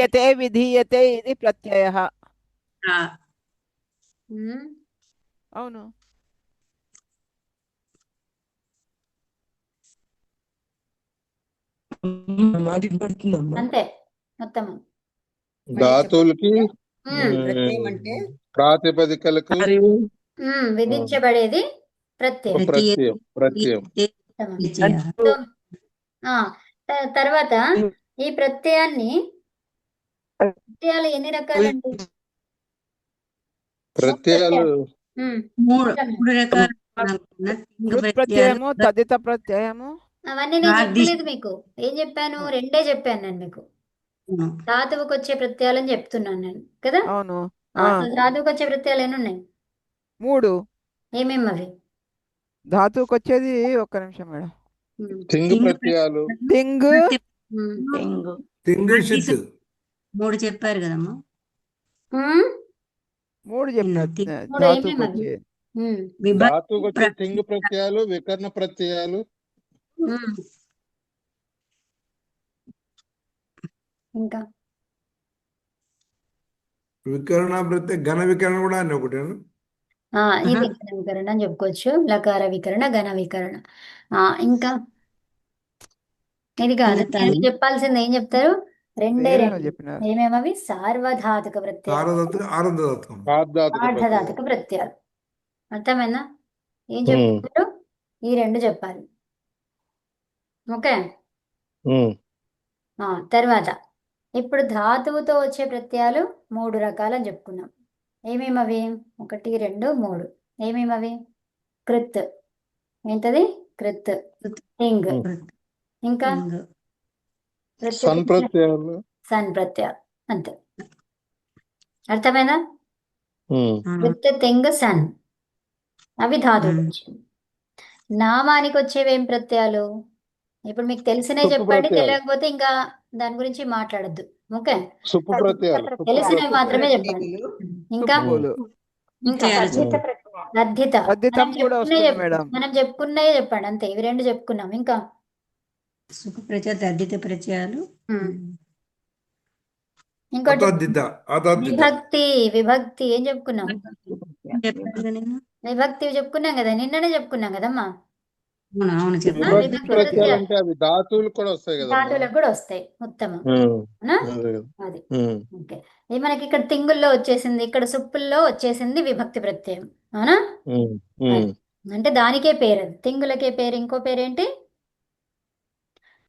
విధీయతే విధీయతే ఇది ప్రత్యయ. ఆ, ఉమ్, అవును. మాటికి పడుతుందమ్మా. అంతే మొత్తం. ధాతువులకి ప్రత్యయం అంటే ప్రాతిపదికలకు విధించబడేది ప్రత్యయం. ప్రత్యయం. ప్రత్యయం. ఉత్తమం. ప్రత్యయ. సో, తర్వాత ఈ ప్రత్యయాలు ఎన్ని రకాలండి? ప్రత్యయాలు మూడు రకాలు అనుకున్నా. లింగ కృత్ ప్రత్యయాలు, ప్రత్యయము, తదిత ప్రత్యయము. అవన్నీ నేను ప్రాగ్దిశ. చెప్పలేదు మీకు. ఏం చెప్పాను? రెండే చెప్పాను నేను మీకు. ధాతువుకి వచ్చే ప్రత్యయాలని చెప్తున్నాను నేను కదా. అవును. ధాతువుకి వచ్చే ప్రత్యయాలు ఎన్ని ఉన్నాయి? 3. ఏమేమి అవి? ధాతువుకి వచ్చేది ఒక్క నిమిషం మేడం. తింగు ప్రత్యయాలు. తింగ్, తింగు షిత్. మూడు చెప్పారు కదమ్మా. 3 చెప్పిన మూడు ధాతువుకి ఏమేమి వచ్చే. ధాతువుకి వచ్చే తింగు ప్రత్యయాలు, వికర్ణ ప్రత్యయాలు. ఇంకా వికరణ ప్రత్యయ ఘన వికరణ కూడా అని ఒకటేనా? ఇది ఘన వికరణ అని చెప్పుకోవచ్చు. లకార వికరణ, ఘన వికరణ. ఇంకా ఇది కాదు. నేను చెప్పాల్సింది ఏం చెప్తారు? రెండే ఏమేమో రెండు. చెప్పినారు. ఏమేమవి? సార్వధాతుక ప్రత్యయాలు, సారధాతుక ఆర్ధధాతుకం. ఆర్ధాతుక ప్రత్యయాలు. ఆర్ధధాతుక ప్రత్యయాలు. అర్థమైందా? ఏం చెప్తారు? ఈ రెండు చెప్పాలి. ఓకే. తర్వాత ఇప్పుడు ధాతువుతో వచ్చే ప్రత్యయాలు 3 రకాలని చెప్పుకున్నాం. ఏమేమవి? 1, 2, 3. ఏమేమవి? కృత్. ఏంటది? కృత్. లింగ్. ఇంకా సన్ ప్రత్యయాలు. సన్ ప్రత్యయాలు. అంతే. అర్థమైందా? కృత్, తింగ్, సన్ అవి ధాతువులు వచ్చేవి. నామానికి వచ్చేవి ఏం ప్రత్యయాలు? ఇప్పుడు మీకు తెలిసినవి సుప్పు చెప్పండి, ప్రత్యయాలు. తెలియకపోతే ఇంకా దాని గురించి మాట్లాడద్దు. ఓకే. సుప్పు ప్రత్యయాలు. సుప్పు తెలిసినవి ప్రత్యయాలు. మాత్రమే చెప్పండి. ఇంకా సుప్పులు. ఇంకా లబ్ధిత. తద్దితం కూడా వస్తుంది మేడం. మనం చెప్పుకున్నవి చెప్పండి. అంతే. ఇవి రెండు చెప్పుకున్నాం. ఇంకా సుఖ ప్రత్యయాలు, తద్దిత ప్రత్యయాలు. ఇంకోటి అతద్దిత అతద్దిత విభక్తి. విభక్తి ఏం చెప్పుకున్నాం? చెప్పారు కదా నిన్న. విభక్తి చెప్పుకున్నాం కదా, నిన్ననే చెప్పుకున్నాం కదమ్మా. అవును చెప్పారు. విభక్తి విభక్తి ప్రత్యయాలు ప్రత్యయాలు అంటే అవి ధాతువులు కూడా వస్తాయి కదా. ధాతువులకు కూడా వస్తాయి. ఉత్తమం. అవునా? అది ఓకే. ఇది మనకి ఇక్కడ తింగుల్లో వచ్చేసింది, ఇక్కడ సుప్పుల్లో వచ్చేసింది విభక్తి ప్రత్యయం. అవునా? అంటే దానికే పేరు. అది తింగులకే పేరు. ఇంకో పేరేంటి?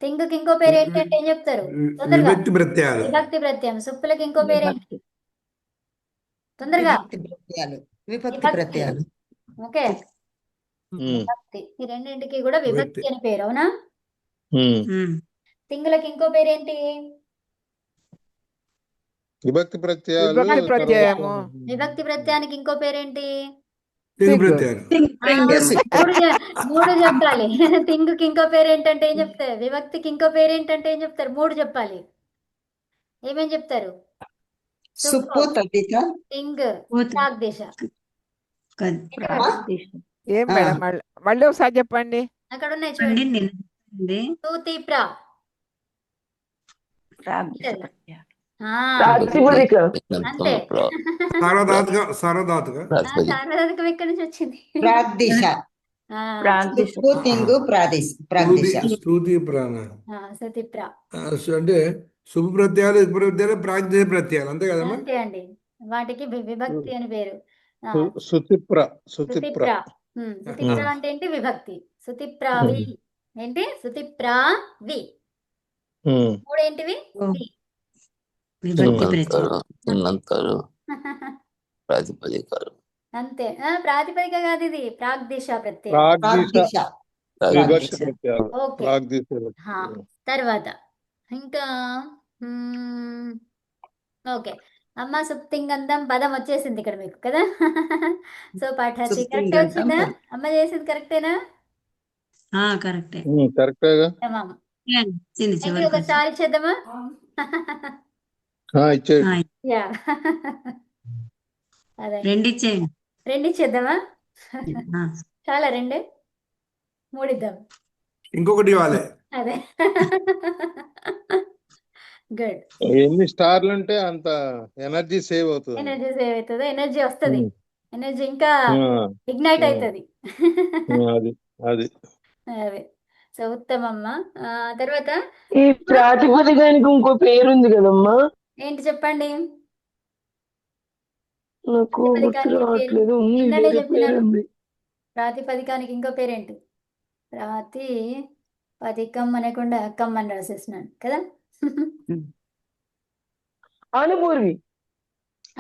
తింగుకి ఇంకో పేరు ఏంటి అంటే ఏం చెప్తారు? తొందరగా. విభక్తి ప్రత్యయాలు. విభక్తి ప్రత్యయం. సుప్పులకి ఇంకో పేరేంటి? తొందరగా. విభక్తి ప్రత్యయాలు. ఓకే. విభక్తి. ఈ రెండింటికి కూడా విభక్తి అని పేరు. అవునా? తింగులకి ఇంకో పేరేంటి? విభక్తి ప్రత్యయాలు. విభక్తి ప్రత్యయము. విభక్తి ప్రత్యయానికి ఇంకో పేరేంటి? తింగు ప్రత్యయాలు. మూడు చెప్పాలి. తింగుకి ఇంకో పేరేంటంటే ఏం చెప్తారు? విభక్తికి ఇంకో పేరేంటంటే ఏం చెప్తారు? 3 చెప్పాలి. ఏమేం చెప్తారు? సుప్పు, తద్దిత, తింగ్, ప్రాగ్దిశ. ఏం మేడం? మళ్ళీ ఒకసారి చెప్పండి. అక్కడ ఉన్నాయి చూడండి. నిన్న తూతి ప్రా. అంతే. సారధాతుక సారధాతుక సార్వధాతుకం ఎక్కడి నుంచి వచ్చింది? ప్రాగ్దిశ. సుప్పు, తింగు, ప్రాగ్దిశ. స్తూతి ప్రాణ. సతి ప్రా. అంటే శుభ ప్రత్యయాలు, ఉప ప్రత్యయాలు, ప్రాగ్దేశ ప్రత్యయాలు. అంతే కదమ్మా? అంతే అండి. వాటికి విభక్తి అని పేరు. సుతిప్ర. సుతిప్ర. సుతిప్ర అంటే ఏంటి? విభక్తి. సుతిప్రావి ఏంటి? సుతిప్రావి. 3 ఏంటివి? విభక్తి ప్రత్యయాలు. ప్రాతిపదికలు. అంతే. ప్రాతిపదిక కాదు, ఇది ప్రాగ్దిశ ప్రత్యయం. ప్రాగ్దిశ. విభక్తి ప్రత్యయాలు. ఓకే. ప్రాగ్దిశ. తర్వాత ఇంకా ఓకే. అమ్మ సుప్తింగంధం పదం వచ్చేసింది ఇక్కడ మీకు కదా. సో పాఠార్థి కరెక్ట్ వచ్చిందా? అమ్మ చేసింది కరెక్టేనా? కరెక్టే. కరెక్టేగా. ఒకసారి చేద్దామా? ఇచ్చేయండి. యా. అదే రెండు ఇచ్చేయండి. 2 ఇచ్చేద్దామా? చాలా 2, 3 ఇద్దాం. ఇంకొకటి ఇవ్వాలి. అదే గుడ్. ఎన్ని స్టార్లు ఉంటే అంత ఎనర్జీ సేవ్ అవుతుంది. ఎనర్జీ సేవ్ అవుతుంది, ఎనర్జీ వస్తుంది, ఉమ్, ఎనర్జీ ఇంకా ఆ, ఇగ్నైట్ ఆ, అవుతుంది. అది అది అదే. సో ఉత్తమమ్మ. తర్వాత ఈ ఇప్పుడు ప్రాతిపదికానికి ఇంకో పేరుంది కదమ్మా, ఏంటి చెప్పండి? నాకు గుర్తు ప్రాతిపదికానికి పేరు రావట్లేదు. ఉంది, ఇందానే వేరే చెప్పినాను. పేరుంది. ప్రాతిపదికానికి ఇంకో పేరేంటి? ప్రాతిపదికం అనకుండా కమ్ అని రాసేసినాను కదా. అనుపూర్వి.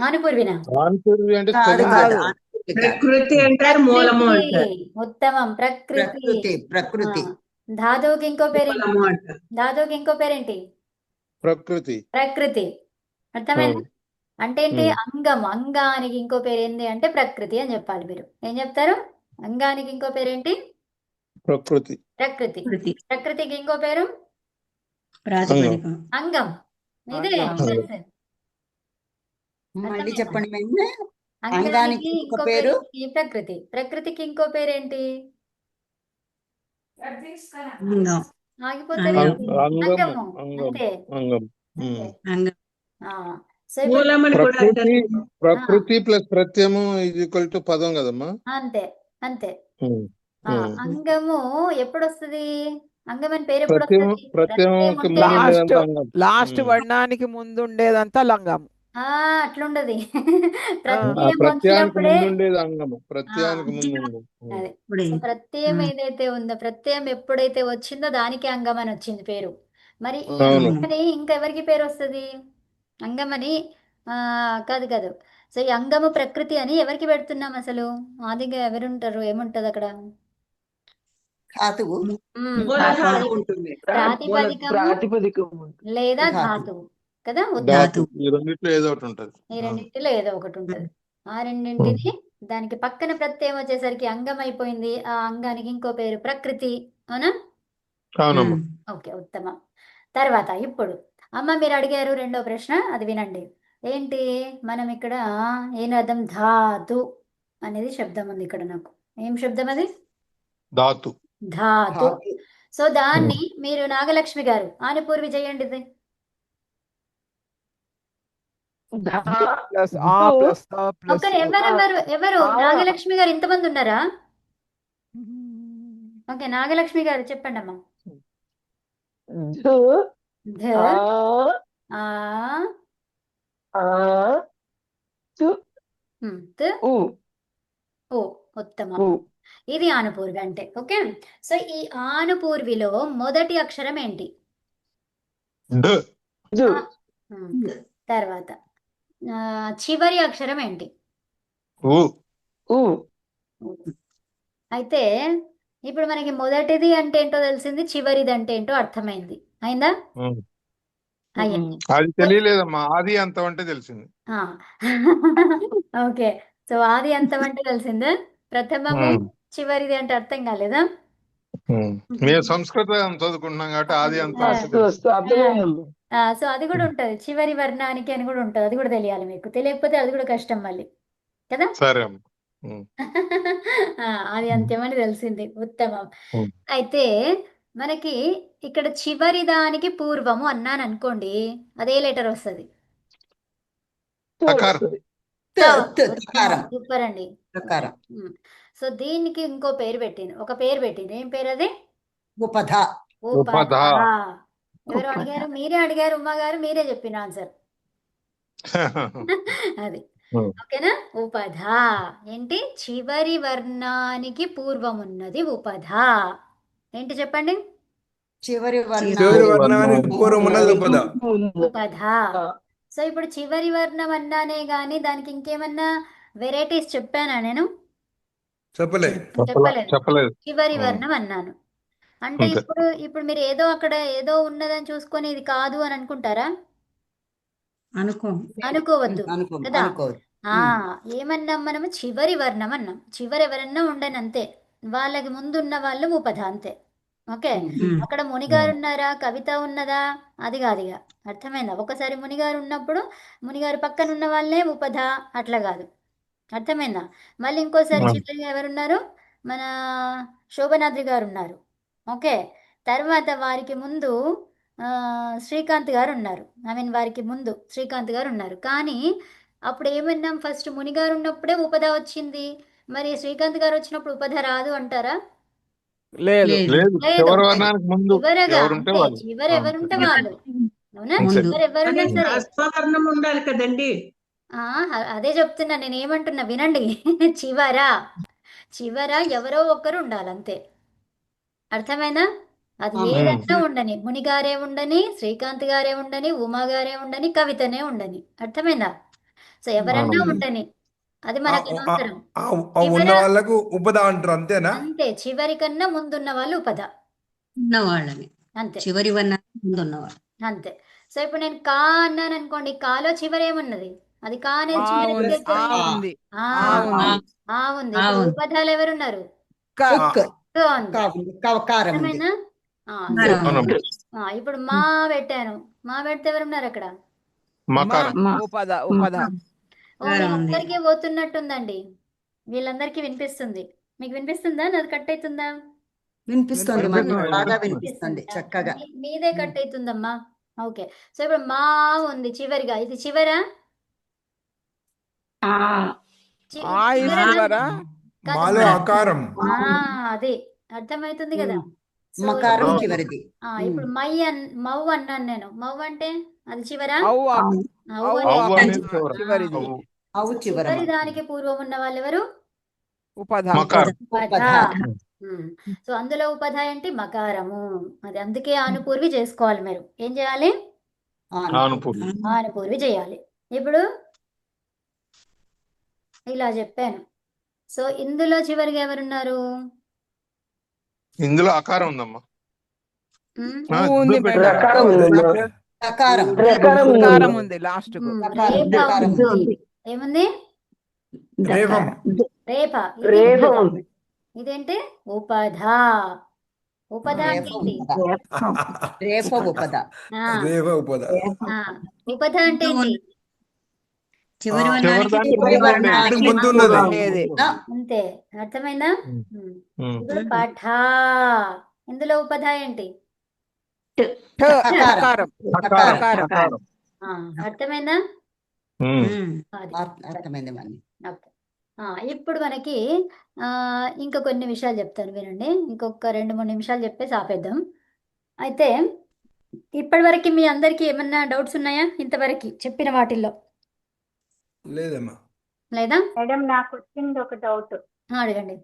ఆనుపూర్వినా? ఆన్పూర్వి అంటే కాదు స్పెల్లింగ్ కాదు కాదు. ఆకృతి కాదు. ప్రకృతి అంటారు, మూలము ప్రకృతి. అంటారు. ఉత్తమం. ప్రకృతి. ప్రకృతి ప్రకృతి ధాతువుకి ఇంకో పేరేంటి? మూలము అంటారు. ధాతువుకి ఇంకో పేరేంటి? ప్రకృతి. ప్రకృతి. అర్థమైందా? అంటే ఏంటి? ఉమ్. అంగం. అంగానికి ఇంకో పేరు ఏంటి అంటే ప్రకృతి అని చెప్పాలి. మీరు ఏం చెప్తారు? అంగానికి ఇంకో పేరేంటి? ప్రకృతి. ప్రకృతి. ప్రకృతి. ప్రకృతికి ఇంకో పేరు ప్రాతిపదికం. అంగం. ఇదే అంగం. yes. మళ్ళీ అర్థమైందా? చెప్పండి మేము. అంగానికి అంగానికి ఇంకో ఒక పేరు పేరు ఈ ప్రకృతి. ప్రకృతికి ఇంకో పేరేంటి? అంగం. ఆగిపోతారు అంగం. ఏంటి? అంగము. అంగము. అంగం. అంతే అంగం. అంతే. అంగం. సో ఇప్పుడు మూలమని కూడా ప్రకృతి అంటారు. ప్రకృతి ప్లస్ ప్రత్యయము ఈజ్ ఈక్వల్ టు పదం కదమ్మా. అంతే అంతే. ఉమ్, ఉమ్. అంగము ఎప్పుడు వస్తుంది? అంగం అని పేరు ఎప్పుడు ప్రత్యయం వస్తుంది? ప్రత్యయంకి ప్రత్యయం ముందు ఉంటేనే లాస్ట్ ఉండేదంతా అంగం. లాస్ట్ ఉమ్. వర్ణానికి ముందు ఉండేదంతా లంగం. అట్లుండదు. ఆ ప్రత్యయం ప్రత్యయానికి వచ్చినప్పుడే ముందు ఉండేది అంగము. ఆ, ప్రత్యయానికి ముందు ఉండేది. ఉమ్. అదే. ఇప్పుడే. సో ప్రత్యయం ఉమ్. ఏదైతే ఉందో, ప్రత్యయం ఎప్పుడైతే వచ్చిందో దానికి అంగం అని వచ్చింది పేరు. మరి ఈ అవును. అవును. అంగమని ఇంకెవరికి పేరు వస్తుంది? అంగమని కాదు కాదు. సో ఈ అంగము ప్రకృతి అని ఎవరికి పెడుతున్నాం అసలు? ఆదిగా ఎవరుంటారు? ఏముంటది అక్కడ? ధాతువు మూలము ప్రాతిపదిక ఉంటుంది. ప్రాతిపదికము ప్రాతిపదికం. లేదా ధాతువు. ధాతువు కదా. ధాతు ధాతు. ఈ రెండిట్లో ఏదో ఒకటి ఉంటది. ఈ రెండింటిలో ఏదో ఒకటి ఉంటది. ఆ రెండింటిని దానికి పక్కన ప్రత్యయం వచ్చేసరికి అంగం అయిపోయింది. ఆ అంగానికి ఇంకో పేరు ప్రకృతి. అవునా? అవునమ్మా. ఉమ్. ఓకే, ఉత్తమం. తర్వాత ఇప్పుడు అమ్మ మీరు అడిగారు రెండో ప్రశ్న, అది వినండి. ఏంటి? మనం ఇక్కడ ఏం అర్థం? ధాతు అనేది శబ్దం ఉంది ఇక్కడ నాకు. ఏం శబ్దం అది? ధాతు. ధాతు. ధాతు సో దాన్ని మీరు నాగలక్ష్మి గారు ఆనుపూర్వి చేయండి ఇది. ప్లస్ ఆ ప్లస్ త ప్లస్ ఒక్కరు ఎవరు నాగలక్ష్మి గారు ఇంతమంది ఉన్నారా? ఓకే, నాగలక్ష్మి గారు చెప్పండి అమ్మా. ధ ఆ త్ ఓ. ఉత్తమం. ఇది ఆనుపూర్వి అంటే. ఓకే, సో ఈ ఆనుపూర్విలో మొదటి అక్షరం ఏంటి? ఢ. తర్వాత చివరి అక్షరం ఏంటి? ఊ. అయితే ఇప్పుడు మనకి మొదటిది అంటే ఏంటో తెలిసింది, చివరిది అంటే ఏంటో అర్థమైంది. అయిందా? ఉమ్. అయ్యింది. అది తెలియలేదమ్మా. ఆది అంతం అంటే తెలిసింది. ఓకే, సో ఆది అంతం అంటే తెలిసిందా? ప్రథమము ఉమ్. చివరిది అంటే అర్థం కాలేదా? ఉమ్. మేము సంస్కృతం చదువుకుంటున్నాం కాబట్టి ఆది అంతం అంటే తెలుసు. సో అది కూడా ఉంటది, చివరి వర్ణానికి అని కూడా ఉంటది. అది కూడా తెలియాలి మీకు. తెలియకపోతే అది కూడా కష్టం మళ్ళీ కదా. సరే అమ్మా. ఉమ్. అది అంత్యం అని తెలిసింది. ఉత్తమం. ఉమ్. అయితే మనకి ఇక్కడ చివరి దానికి పూర్వము అన్నాను అనుకోండి, అదే లెటర్ వస్తుంది? తకారం. తకారం సూపర్ అండి. తకారం. సో దీనికి ఇంకో పేరు పెట్టింది, ఒక పేరు పెట్టింది. ఏం పేరు అది? ఉపధ. ఉపధ. ఎవరు అడిగారు? మీరే అడిగారు ఉమ్మా గారు, మీరే చెప్పిన ఆన్సర్ అది. ఓకేనా? ఉపధ ఏంటి? చివరి వర్ణానికి పూర్వం ఉన్నది ఉపధ. ఏంటి చెప్పండి? చివరి చివరి వర్ణానికి పూర్వం ఉన్నది ఉపధ. ఉపధ. సో ఇప్పుడు చివరి వర్ణం అన్నానే గాని దానికి ఇంకేమన్నా వెరైటీస్ చెప్పానా నేను? చెప్పలేదు. చివరి వర్ణం అన్నాను అంటే ఇప్పుడు మీరు ఏదో అక్కడ ఏదో ఉన్నదని చూసుకొని ఇది కాదు అని అనుకుంటారా? అనుకోవద్దు కదా. ఏమన్నాం మనము? చివరి వర్ణం అన్నాం. చివరి ఎవరన్నా ఉండని అంతే, వాళ్ళకి ముందు ఉన్న వాళ్ళు ఉపధ అంతే. ఓకే, అక్కడ మునిగారు ఉన్నారా, కవిత ఉన్నదా, అది కాదు. ఇక అర్థమైందా? ఒకసారి మునిగారు ఉన్నప్పుడు మునిగారు పక్కన ఉన్న వాళ్ళే ఉపధ, అట్లా కాదు. అర్థమైందా? మళ్ళీ ఇంకోసారి చివరిగా ఎవరున్నారు? మన శోభనాద్రి గారు ఉన్నారు. ఓకే, తర్వాత వారికి ముందు శ్రీకాంత్ గారు ఉన్నారు. ఐ మీన్ వారికి ముందు శ్రీకాంత్ గారు ఉన్నారు. కానీ అప్పుడు ఏమన్నాం, ఫస్ట్ ముని గారు ఉన్నప్పుడే ఉపధ వచ్చింది. మరి శ్రీకాంత్ గారు వచ్చినప్పుడు ఉపధ రాదు అంటారా? లేదు లేదు లేదు, లేదు. చివరి వర్ణానికి ముందు చివరగా ఎవరుంటే అంటే వాళ్ళు. చివరి ఎవరుంటే వాళ్ళు, అవునా? అంతే. చివరి ఎవరున్నా కానీ సరే. హ్రస్వవర్ణం ఉండాలి కదండి. అదే చెప్తున్నా, నేను ఏమంటున్నా వినండి. చివర ఎవరో ఒకరు ఉండాలి అంతే. అర్థమైందా? అది ఆ. ఏదన్నా ఉండని, ముని గారే ఉండని, శ్రీకాంత్ గారే ఉండని, ఉమా గారే ఉండని, కవితనే ఉండని. అర్థమైందా? సో ఎవరన్నా అవును. ఉండని, అది మనకు అనవసరం. ఉన్న వాళ్ళకు ఉపద అంటారు, అంతేనా? అంతే, చివరి కన్నా ముందున్న వాళ్ళు ఉపద, ఉన్నవాళ్ళని అంతే చివరి వర్ణానికి ముందు ఉన్నవాళ్ళు. అంతే. సో ఇప్పుడు నేను కా అన్నాను అనుకోండి, కాలో చివరి ఏమున్నది? అది కా అనేది ఆ చివరి ఉంది ఎందుకు ఆ వచ్చింది? ఉంది ఆ, ఆ ఉంది ఆ ఉంది. ఆ ఇప్పుడు ఉంది. ఉపధాలు ఎవరున్నారు? క ఉక్ క ఉంది. కవకారం ఉంది. అర్థమైందా? కారం అవునమ్మా. ఇప్పుడు మా పెట్టాను, మా పెడితే ఎవరున్నారు అక్కడ? మకారం. ఉపద ఉపద ఓ కారం నేను ఉంది. ఒక్కరికే పోతున్నట్టుందండి. వీళ్ళందరికీ వినిపిస్తుంది. మీకు వినిపిస్తుందా? నాది కట్ అవుతుందా? వినిపిస్తుంది, మాకు వినిపిస్తుంది, బాగా వినిపిస్తుంది. వినిపిస్తుంది చక్కగా. మీదే కట్ అవుతుందమ్మా. ఓకే. సో ఇప్పుడు మా ఉంది చివరిగా, ఇది చివరా? ఆ ఇస్ చివరా కాదు, మాలో ఆకారం. అదే అర్థమవుతుంది కదా. సో మకారం అవును. చివరిది. ఇప్పుడు మౌ అన్నాను నేను. మౌ అంటే అది చివరా? అవ్వ అవ్వు అవ్వ అంటే అవ్వ అవ్వ అనేది చివర. చివరిది అవ్వు. అవు చివరమ. చివరి దానికి పూర్వం ఉన్న వాళ్ళు ఎవరు? ఉపధ మకారం. ఉపధ. సో అందులో ఉపధ ఏంటి? మకారము. అది అందుకే ఆనుపూర్వి చేసుకోవాలి. మీరు ఏం చేయాలి? ఆనుపూర్వి. ఆనుపూర్వి చేయాలి. ఇప్పుడు ఇలా చెప్పాను. సో ఇందులో చివరిగా ఎవరున్నారు? ఇందులో ఆకారం ఉందమ్మా. ఉమ్, ఉంది ఇద్దరు మేడం. రకారం ఉందమ్మా. రకారం. రకారం ఉంది. ఉపకారం ఉంది లాస్ట్ కు రకారం. రేప రకారం ఉంది. ఉంది. ఏముంది? రేవం. రేప. రేఫ ఉపధ. ఉంది. ఇదేంటి? ఉపధ. ఉపధ రేఫ అంటే ఏంటి? ఉపద. రేఫ ఉపద. ఆ, రేవ ఉపద. ఆ. ఉపధ అంటే ఏంటి? చివరి చివరి వర్ణానికి దానికి చివరి ముందు వర్ణానికి ఉండేది. ముందు ఉన్నది. ఉండేది. అంతే. అర్థమైందా? ఉమ్. ఇప్పుడు పఠ. ఇందులో ఉపధ ఏంటి? ఠ అకారం. అకారం అకారం. ఆకారం. అర్థమైందా? ఉమ్. అది అర్థమైంది మళ్ళీ. ఓకే. ఇప్పుడు మనకి ఇంకా కొన్ని విషయాలు చెప్తాను వినండి. ఇంకొక 2-3 నిమిషాలు చెప్పేసి ఆపేద్దాం. అయితే ఇప్పటివరకు మీ అందరికీ ఏమన్నా డౌట్స్ ఉన్నాయా? ఇంతవరకు చెప్పిన వాటిల్లో లేదమ్మా. లేదా? మేడం, నాకు వచ్చింది ఒక డౌట్. అడగండి.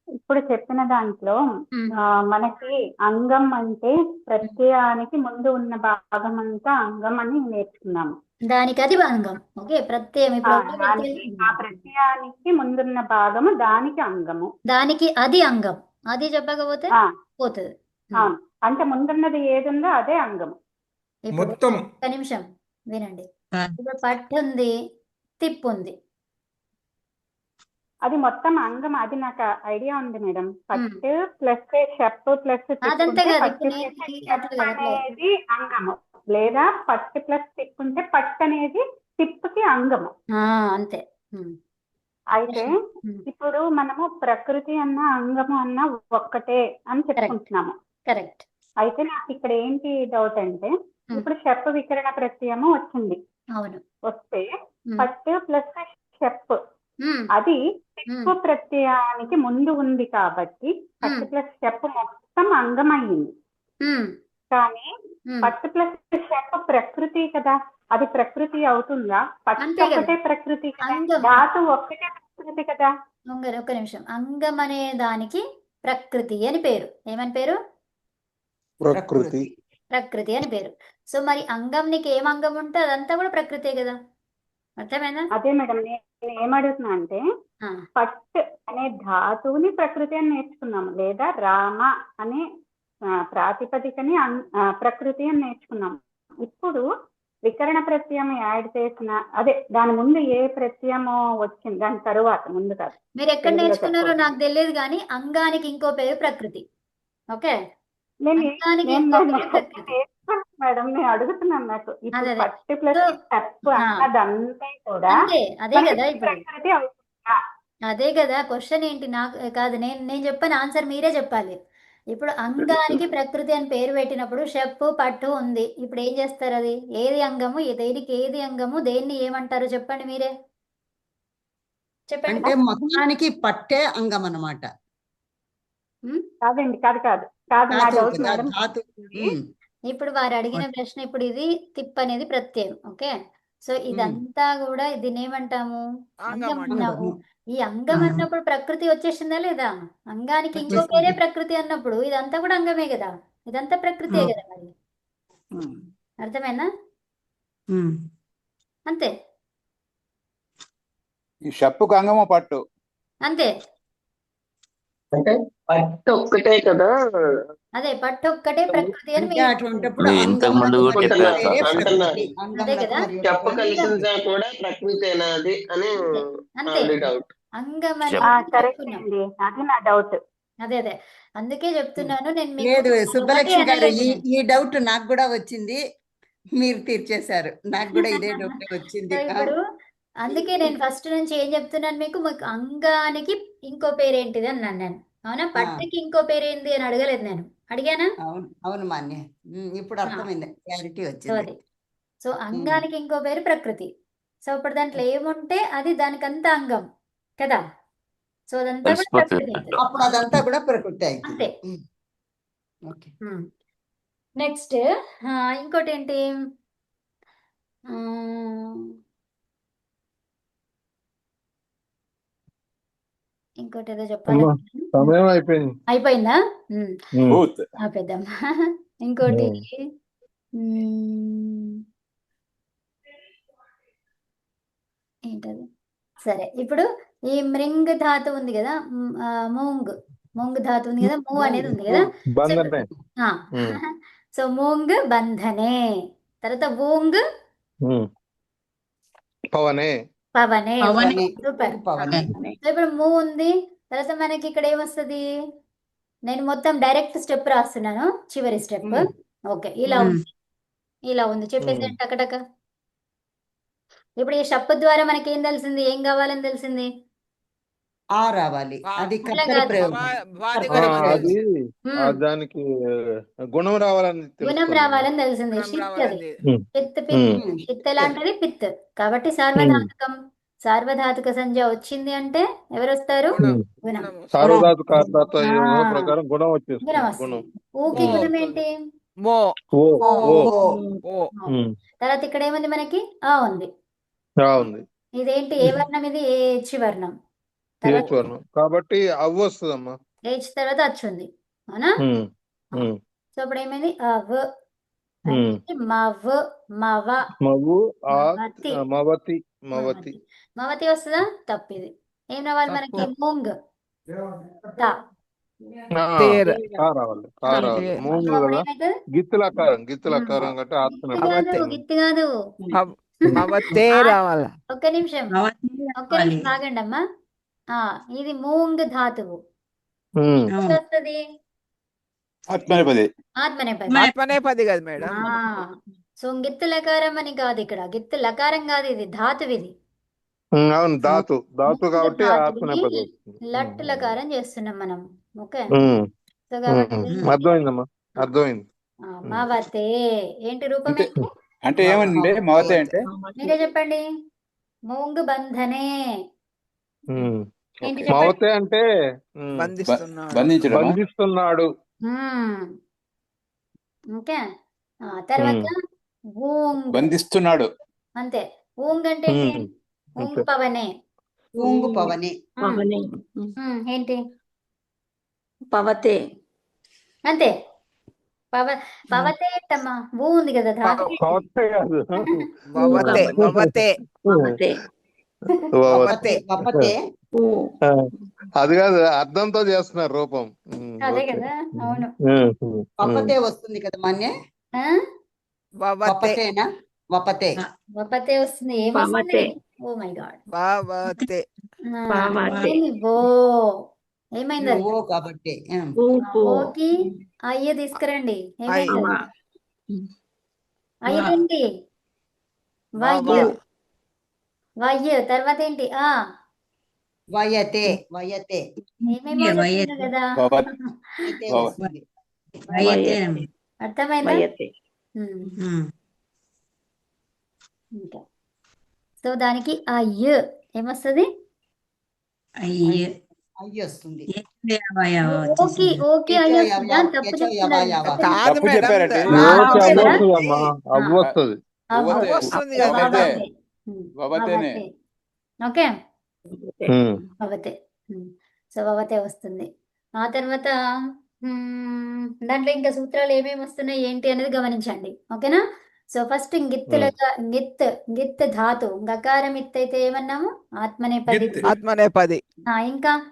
ఇప్పుడు చెప్పిన దాంట్లో ఉమ్, మనకి అంగం అంటే ప్రత్యయానికి ముందు ఉన్న భాగం అంతా అంగం అని నేర్చుకున్నాము. దానికి అది అంగం. ఓకే. ప్రత్యయం ఇప్పుడు ఒకటో దానికి ప్రత్యయం. ఆ ప్రత్యయానికి ముందున్న భాగము దానికి అంగము. దానికి అది అంగం. అది చెప్పకపోతే ఆ, పోతుంది. అవును. అంటే ముందున్నది ఏది ఉందో అదే అంగము. ఇప్పుడు మొత్తం ఒక నిమిషం వినండి. ఇప్పుడు పట్టు ఉంది, తిప్పు ఉంది. అది మొత్తం అంగం. అది నాకు ఐడియా ఉంది మేడం. పట్టు ప్లస్ షెప్ ప్లస్ అదంతే కాదు. పట్టు ఇప్పుడు నేను ప్లస్ అట్లా షెప్ కాదు, అట్లా. అనేది అంగము. లేదా పట్టు ప్లస్ తిప్పుంటే పట్టు అనేది తిప్పుకి అంగము. అంతే. అయితే ఇప్పుడు మనము ప్రకృతి అన్న అంగము అన్న ఒక్కటే అని చెప్పుకుంటున్నాము. కరెక్ట్. అయితే నాకు ఇక్కడ ఏంటి డౌట్ అంటే, ఇప్పుడు షెప్ వికరణ ప్రత్యయము వచ్చింది. అవును. వస్తే పట్టు ప్లస్ షెప్ అది తిప్పు ప్రత్యయానికి ముందు ఉంది కాబట్టి పట్టు ప్లస్ షెప్ మొత్తం అంగం అయ్యింది. కానీ పట్టు ప్లస్ షెప్ ప్రకృతి కదా, అది ప్రకృతి అవుతుందా? పట్టు అంతే కదా. ఒక్కటే ప్రకృతి కదా, అంగం. ధాతు ఒక్కటే ప్రకృతి కదా. ఒక్క నిమిషం. అంగం అనే దానికి ప్రకృతి అని పేరు. ఏమని పేరు? ప్రకృతి. ప్రకృతి అని పేరు. సో మరి అంగం, నీకు ఏం అంగం ఉంటే అదంతా కూడా ప్రకృతే కదా. అర్థమైందా? అదే మేడం, నేను ఏమడుగుతున్నా అంటే, పట్ అనే ధాతువుని ప్రకృతి అని నేర్చుకున్నాము, లేదా రామ అనే ప్రాతిపదికని ప్రకృతి అని నేర్చుకున్నాము. ఇప్పుడు వికరణ ప్రత్యయం యాడ్ చేసిన, అదే దాని ముందు ఏ ప్రత్యయమో వచ్చింది, దాని తరువాత ముందు కాదు. మీరు ఎక్కడ నేర్చుకున్నారో నాకు తెలియదు, కానీ అంగానికి ఇంకో పేరు ప్రకృతి. ఓకే. అంగానికి ఇంకో పేరు ప్రకృతి. మేడం నేను అడుగుతున్నాను, నాకు ఇప్పుడు అదే. పట్టు ప్లస్ స్టెప్ అన్నదంతా కూడా అంతే. అదే కదా. ఇప్పుడు ప్రకృతి అవుతుందా? అదే కదా క్వశ్చన్. ఏంటి? నాకు కాదు, నేను చెప్పాను ఆన్సర్, మీరే చెప్పాలి. ఇప్పుడు అంగానికి ప్రకృతి అని పేరు పెట్టినప్పుడు షప్పు పట్టు ఉంది. ఇప్పుడు ఏం చేస్తారు? అది ఏది అంగము, దేనికి ఏది అంగము, దేన్ని ఏమంటారు చెప్పండి మీరే. చెప్పండి. అంటే మొత్తానికి పట్టే అంగం అన్నమాట. కాదండి, కాదు కాదు కాదు, నా ధాతువు డౌట్ కదా, మేడం. ధాతువు. ఇప్పుడు వారు అడిగిన ప్రశ్న, ఇప్పుడు ఇది తిప్ అనేది ప్రత్యయం. ఓకే, సో ఇదంతా కూడా దీన్ని ఏమంటాము? అంగం అంగం అంటాం. అన్నాము. ఈ అంగం అన్నప్పుడు ప్రకృతి వచ్చేసిందా లేదా? అంగానికి ఇంకో వచ్చేసింది. పేరే ప్రకృతి అన్నప్పుడు ఇదంతా కూడా అంగమే కదా, ఇదంతా ప్రకృతే కదా మరి. అర్థమైనా? అంతే ఈ షప్పుకు అంగము పట్టు. అంతే. అంటే పట్టు ఒక్కటే కదా. అదే పట్టు ఒక్కటే ప్రకృతి అని అంటే మీరు అటువంటిప్పుడు నేను ఇంతకు ముందు అంగమునకు కూడా మరియు చెప్పాను పేరే సార్. ప్రకృతి. అదే అంగమునకు కదా. మరియు చెప్పు పేరే కలిసిందా కూడా ప్రకృతేనా అది అని అంతే. అది డౌట్. అంగం చెప్ అనేది కరెక్ట్ చెప్పుకున్నాం. అండి, అది నా డౌట్. అదే అదే అందుకే చెప్తున్నాను నేను మీకు. లేదు ఒకటి సుబ్బలక్ష్మి గారు, అనలేదు నేను. ఈ డౌట్ నాకు కూడా వచ్చింది, మీరు తీర్చేశారు. నాకు కూడా ఇదే డౌట్ వచ్చింది. సో ఇప్పుడు అందుకే నేను ఫస్ట్ నుంచి ఏం చెప్తున్నాను మీకు అంగానికి ఇంకో పేరేంటిది అన్నాను నేను. అవునా? పట్టుకి ఇంకో పేరేంటి అని అడగలేదు నేను. అడిగానా? అవును అవును మాన్య. ఇప్పుడు అర్థమైంది, క్లారిటీ సో వచ్చింది. అది సో అంగానికి ఇంకో పేరు ప్రకృతి. సో ఇప్పుడు దాంట్లో ఏముంటే అది దానికంతా అంగం కదా. సో అదంతా కూడా తెలిసిపోతుంది ప్రకృతి అవుతుంది. అప్పుడు అదంతా కూడా ప్రకృతి అంతే. అవుతుంది. ఓకే. నెక్స్ట్ ఇంకోటి ఏంటి? ఇంకోటి ఏదో చెప్పాలి. సమయం అయిపోయింది. అయిపోయిందా? భూత్. ఆపేద్దాం. ఇంకోటి ఏంటది? సరే, ఇప్పుడు ఈ మృంగ్ ధాతు ఉంది కదా, మూంగ్ ధాతు ఉంది కదా, మూ అనేది ఉంది కదా. బంధనే. సో మూంగ్ బంధనే, తర్వాత వూంగ్ పవనే. పవనే. పవనే. సూపర్. పవనే. సో ఇప్పుడు మూ ఉంది, తర్వాత మనకి ఇక్కడ ఏమొస్తుంది? నేను మొత్తం డైరెక్ట్ స్టెప్ రాస్తున్నాను, చివరి స్టెప్. ఓకే, ఇలా ఉంది, ఇలా ఉంది. చెప్పేసి టకటక. ఇప్పుడు ఈ షప్ ద్వారా మనకి ఏం తెలిసింది? ఏం కావాలని తెలిసింది? ఆ రావాలి. అది అలా కర్తరి కాదు. ప్రయోగం. అది దానికి గుణం రావాలని గుణం తెలుస్తుంది. రావాలని తెలిసింది. గుణం షిత్ అది. రావాలని. పిత్ పిత్ పిత్ లాంటిది పిత్. కాబట్టి సార్వధాతుకం, సార్వధాతుక సంజ్ఞ వచ్చింది అంటే ఎవరు వస్తారు? గుణం. గుణం. గుణం. సార్వధాతు కారకత్వ ప్రకారం గుణం గుణం వచ్చేస్తుంది. వస్తుంది. గుణం. ఊకి గుణం ఏంటి? మో. ఓ ఓ ఓ. తర్వాత ఇక్కడ ఏముంది మనకి? ఆ ఉంది. ఉంది. ఇదేంటి? ఏ వర్ణం ఇది? ఏ హెచ్ వర్ణం. హేచ్ వర్ణం కాబట్టి అవ్వ వస్తుందమ్మా. హెచ్ తర్వాత అచ్చు ఉంది, అవునా? సో ఇప్పుడు ఏమైంది? అవ్, మవ్, మవ, మవు మవతి. మవతి. మవతి మవతి వస్తుందా? తప్పు. ఇది ఏం రావాలి మనకి? మూంగ్ తా. తేర్. రావాలి. రావాలి. మూడు కదా. గిత్తులకారం. గిత్తులకారం అంటే ఆత్మ. గిత్తి కాదు. మవతే రావాల. ఒక్క నిమిషం ఆగండి అమ్మా. ఇది మూంగ్ ధాతువు. వస్తుంది ఆత్మనేపది. ఆత్మనేపది. ఆత్మనేపది కదా మేడం. సో గిత్తు లకారం అని కాదు, ఇక్కడ గిత్తు లకారం కాదు, ఇది ధాతువు. ఇది అవును, ధాతు. ధాతు కాబట్టి ఆత్మనేపది. లట్ లకారం చేస్తున్నాం మనం. ఓకే, సో అర్థమైందమ్మా, అర్థమైంది. మవతే ఏంటి రూపం ఏంటి? అంటే ఏమండి మవతే అంటే? మీరే చెప్పండి. మూంగ్ బంధనే ఏంటి చెప్పండి? మవతే అంటే బంధిస్తున్నాడు. ఓకే, తర్వాత ఊంగ్. బంధిస్తున్నాడు. అంతే. ఊంగ్ అంటే ఏంటి? ఊంగ్ పవనే. ఊంగు పవనే. ఏంటి? పవతే. అంతే. పవతే ఏంటమ్మా? ఊ ఉంది కదా ధాతు. పవతే కాదు. వవతే. వవతే. పవతే. వపతే. వపతే. అది కాదు, అర్థంతో చేస్తున్నారు రూపం. అదే కదా, అవును. వపతే వస్తుంది కదా మాన్య. వవతే. వపతేనా? వపతే. వపతే వస్తుంది. పవతే. Oh my God. వవతే. పవతే. ఓ ఏమైంది? అది ఓ కాబట్టి. ఓకి అయ్య తీసుకురండి. ఏమైంది? అవ. అయ్యేంటి? వయ్య. వయ్య తర్వాత ఏంటి? వయతే వయతే ఏమేమో చెప్తున్నా కదా వయతే భవ- వస్తుంది. వయతే అర్థమైందా? వయతే ఇంకా సో దానికి ఆ య ఏమొస్తుంది? అయ్య అయ్యి వస్తుంది. ఓకి ఓకి అయ్యి వస్తుందా? తప్పు చెప్తున్నారు. కాదు తప్పు మేడం, చెప్పారండి. ఓకే కదా? అవ్వొస్తుందమ్మా, అవ్వొస్తుంది. అవ్వ. భవతే. వస్తే భవతే. భవతే. భవతేనే. భవతే. ఓకే ఉమ్. భవతే. సో భవతే వస్తుంది. ఆ తర్వాత దాంట్లో ఇంకా సూత్రాలు ఏమేమి వస్తున్నాయి ఏంటి అనేది గమనించండి. ఓకేనా? సో ఫస్ట్ గిత్ ధాతు గకారం ఇత్ అయితే ఏమన్నాము? ఆత్మనేపది. గిత్. ఆత్మనేపది.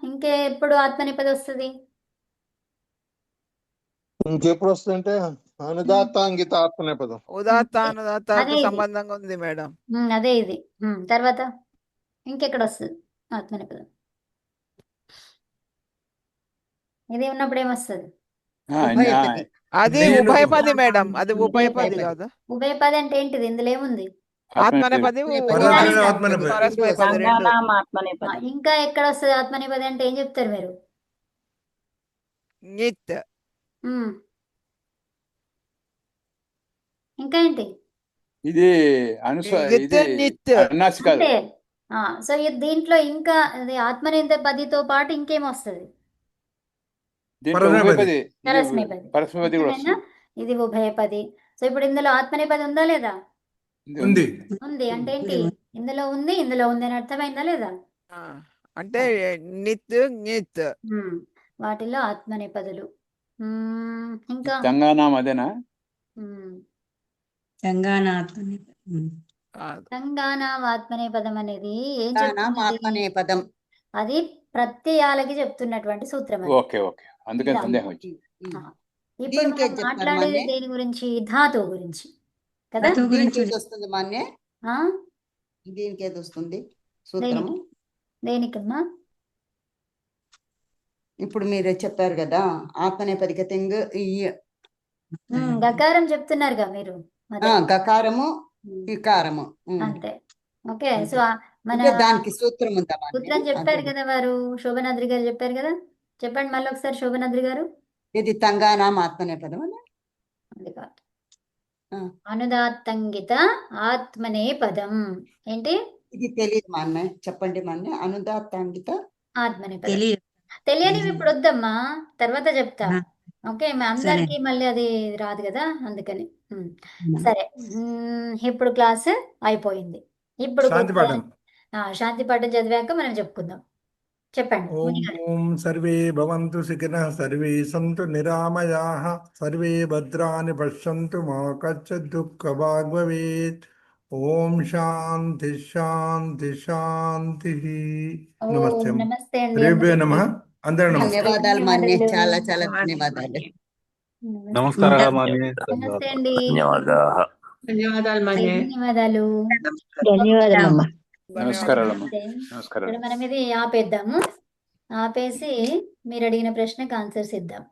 ఇంకే ఎప్పుడు ఆత్మనేపది వస్తుంది? ఇంకెప్పుడు వస్తుందంటే అనుదాత్తాంగిత ఆత్మనేపదం. ఉదాత్తానుదాత్తకు అదే ఇది. సంబంధంగా ఉంది మేడం. అదే ఇది. తర్వాత ఇంకెక్కడ వస్తుంది ఆత్మనేపదం? ఇది ఉన్నప్పుడు ఏమొస్తుంది? ఉభయపది. అది నేను- ఉభయపది మేడం, అది ఉభయపది ఉభయపది. కాదా? ఉభయపది అంటే ఏంటిది? ఇందులో ఏముంది? ఆత్మనేపది, పరమాత్మ పరస్మైపది రెండు. సంగానాం ఆత్మనేపది. ఇంకా ఎక్కడ వస్తుంది ఆత్మనేపది అంటే ఏం చెప్తారు మీరు? నిత్. ఉమ్. ఇంకా ఏంటి? ఇది గిత్ ఇది నిత్. అన్నాసి కాదు. అంటే సో దీంట్లో ఇంకా అది ఆత్మనేపదితో పాటు ఇంకేమొస్తుంది? దీంట్లో పరస్మైపది. ఉభయపది. పరస్మైపది. పరస్మైపది కూడా అర్థమైందా? వస్తుంది. ఇది ఉభయపది. సో ఇప్పుడు ఇందులో ఆత్మనేపది ఉందా లేదా? ఉంది. ఉంది. అంటే ఏంటి? ఇందులో ఉంది అని అర్థమైందా లేదా? ఆ, అంటే నిత్ నిత్. వాటిల్లో ఆత్మనేపదులు. ఇంకా తెలంగాణ అదేనా? తెలంగాణ ఆత్మనేపదం అనేది ఏం తెలంగాణ చెప్తున్నది? ఆత్మనేపదం. అది ప్రత్యయాలకి చెప్తున్నటువంటి సూత్రం అది. ఓకే ఓకే, అందుకని ఇలా. సందేహం వచ్చింది. ఇప్పుడు దీనికి ఏం మనం చెప్తారు మాట్లాడేది మాన్య? దేని గురించి? ధాతువు గురించి కదా? దీనికి ఏది వస్తుంది మాన్య? ఆ? దీనికి ఏది వస్తుంది సూత్రము? దేనికమ్మా? ఇప్పుడు మీరే చెప్పారు కదా ఆత్మనేపదిక తెంగు గకారం చెప్తున్నారుగా మీరు. అదే. గకారము ఇకారము. అంతే. ఓకే. సో మన అంటే దానికి సూత్రం ఉందా మాన్య? సూత్రం చెప్పారు కదా వారు, శోభనాద్రి గారు చెప్పారు కదా. చెప్పండి మళ్ళీ ఒకసారి శోభనాద్రి గారు. ఇది తంగానాం ఆత్మనేపదం అని. అది కాదు. ఆ. అనుదాత్తంగిత ఆత్మనేపదం ఏంటి? ఇది తెలియదు మా అన్న, చెప్పండి మా అన్న. అనుదాత్తాంగిత ఆత్మనేపదం తెలియనివి ఇప్పుడు వద్దమ్మా, తర్వాత చెప్తా. ఓకే, మా అందరికి మళ్ళీ అది రాదు కదా, అందుకని. సరే. ఇప్పుడు క్లాస్ అయిపోయింది. ఇప్పుడు శాంతి పాఠం. శాంతి పాఠం చదివాక మనం చెప్పుకుందాం. చెప్పండి. మునిగారు. ఓం సర్వే భవంతు సుఖినః, సర్వే సంతు నిరామయాః, సర్వే భద్రాణి పశ్యంతు మా కశ్చిద్ దుఃఖభాగ్ భవేత్. ఓం శాంతి శాంతి శాంతి. నమస్తే. ఓం నమస్తే అండి రేపే అందరికీ. నమః. అందరూ నమస్తే. ధన్యవాదాలు మాన్య, ధన్యవాదాలు. చాలా చాలా ధన్యవాదాలు. నమస్కారాలు మాన్య. నమస్తే అండి. ధన్యవాదాలు. ధన్యవాదాలు. ధన్యవాదాలమ్మా. నమస్కారాలమ్మా. నమస్తే. నమస్కారాలు. ఇప్పుడు మనం ఇది ఆపేద్దాము. ఆపేసి మీరు అడిగిన ప్రశ్నకు ఆన్సర్స్ ఇద్దాం.